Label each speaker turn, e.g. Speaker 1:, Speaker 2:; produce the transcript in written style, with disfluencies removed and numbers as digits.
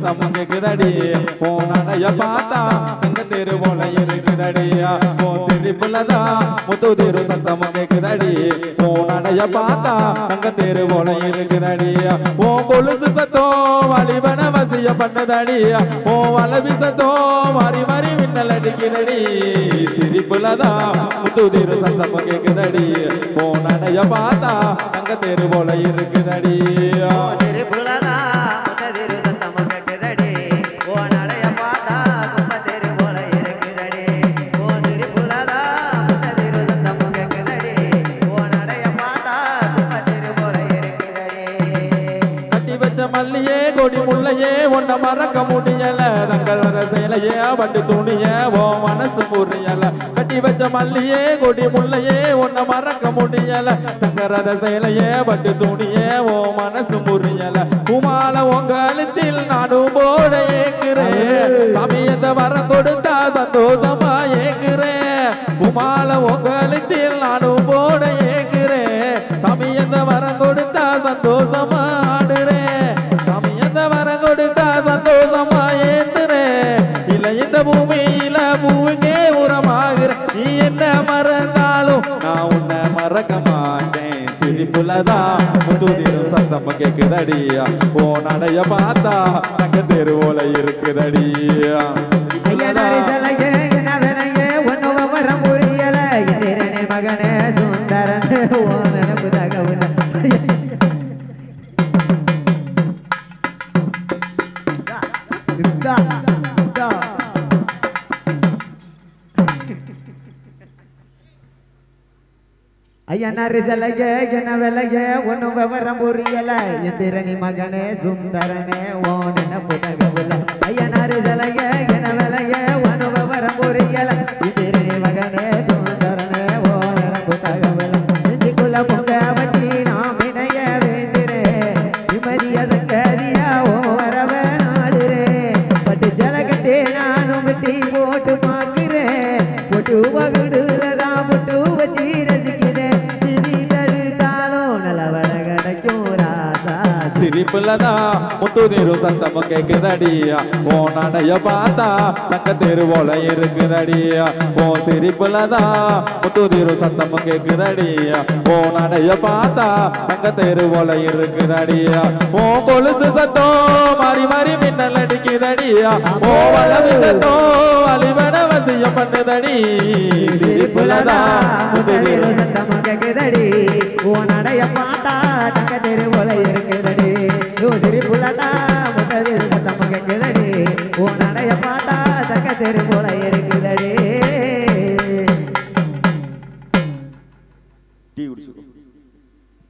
Speaker 1: சத்தமும் கேக்குதடி ஓ நடைய பார்த்தா தங்க தெரு போல இருக்குதடியா ஓ சிரிப்புலதான் முத்து தெரு சத்தமும் கேக்குதடி ஓ நடைய பார்த்தா தங்க தெரு போல இருக்குதடியா ஓ கொலுசு சத்தம் வலிவன வசிய பண்ணதடியா ஓ வலவி சத்தம் மாறி மாறி மின்னல் அடிக்கிறடி சிரிப்புலதான் முத்து தெரு சத்தமும் கேக்குதடி ஓ நடைய பார்த்தா தங்க தெரு போல இருக்குதடி மல்லியே கொடி முல்லையே உன்னை மறக்க முடியல தங்கத சேலையே பட்டு துணிய ஓ மனசு புரியல கட்டி வச்ச மல்லியே கொடி முல்லையே உன்னை மறக்க முடியல தங்கரத சேலையே பட்டு துணிய ஓ மனசு புரியல உமால உங்கலத்தில் நானும் போட ஏங்குறேன் சமயத்தை வரம் கொடுத்தா சந்தோஷமா ஏங்குறேன் உமால உங்கலத்தில் நானும் போட ஏங்குறேன் சமயத்தை வரம் கொடுத்தா சந்தோஷமா ஆடுறேன் சந்தோஷமா ஏத்துறேன் இல்ல இந்த பூமியில பூவுக்கே உரமாகிற நீ என்ன மறந்தாலும் நான் உன்னை மறக்க மாட்டேன் சிரிப்புலதான் முதுதிரும் சத்தம் கேக்குதடியா ஓ நடைய பார்த்தா தங்க தெரு போல இருக்குதடியா
Speaker 2: மகனே சுந்தரன் ஓ நினைப்பு தகவல் ஐயனாரி சலக என்ன விலக ஒன்னும் விவரம் புரியல எந்திரணி மகனே சுந்தரனே ஓ நினைப்பு தகவல் ஐயனாரி சலக என்ன விலக ஒன்னும் விவரம் புரியல எந்திரணி மகனே சுந்தரனே ஓ நினைப்பு தகவல் நெஞ்சுக்குள்ள பொங்க வச்சி நாம் இணைய வேண்டுறே நிம்மதிய சங்கரியா ஓ வரவ நாடுறே பட்டு ஜலகட்டே நானும் வெட்டி போட்டு பார்க்கிறேன் பொட்டு வகுடுலதான் பொட்டு வச்சி ரசிக்கிறேன்
Speaker 1: சிரிப்புலதான் முத்து தெரு சத்தமும் கேக்குதடியா ஓ நடைய பார்த்தா தங்க தெரு போல இருக்குதடியா ஓ சிரிப்புலதான் முத்து தெரு சத்தமும் கேக்குதடியா ஓ நடைய பார்த்தா தங்க தெரு போல இருக்குதடியா ஓ கொலுசு சத்தம் மாறி மாறி மின்னல் அடிக்குதடியா ஓ வலவி சத்தம் அலிவன வசியம் பண்ணுதடி சிரிப்புலதான்
Speaker 2: முத்து தெரு சத்தமும் கேக்குதடி